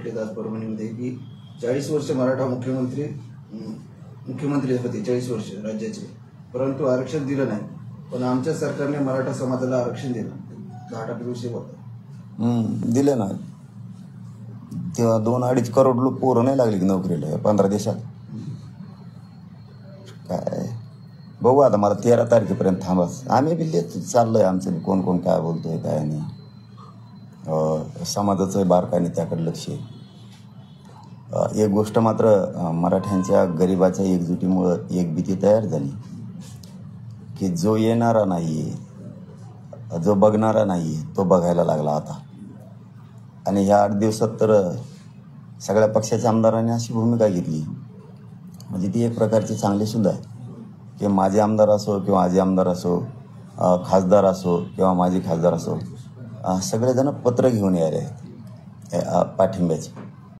भेटलेत आज परभणीमध्ये की 40 वर्ष मराठा मुख्यमंत्री होते, 40 वर्ष राज्याचे, परंतु आरक्षण दिलं नाही. पण आमच्या सरकारने मराठा समाजाला आरक्षण दिलं. 10% होतं. दिलं ना. तेव्हा 2-2.5 करोड लोक पोरं नाही लागली की नोकरीला 15 दिवसात. काय बघू आता, मला 13 तारखेपर्यंत थांबाच. आम्ही बी चाललोय आमचं, कोण कोण काय बोलतोय काय नाही. समाजाचं बारकाईने त्याकडे लक्ष आहे. एक गोष्ट मात्र, मराठ्यांच्या गरिबाच्या एकजुटीमुळं एक भीती तयार झाली की जो येणारा नाही, जो बघणारा नाही, तो बघायला लागला आता. आणि ह्या 8 दिवसात तर सगळ्या पक्षाच्या आमदारांनी अशी भूमिका घेतली, म्हणजे ती एक प्रकारची चांगली सुद्धा आहे की माझे आमदार असो किंवा आजी आमदार असो, खासदार असो किंवा माजी खासदार असो, सगळेजण पत्र घेऊन यायले आहेत पाठिंब्याचे.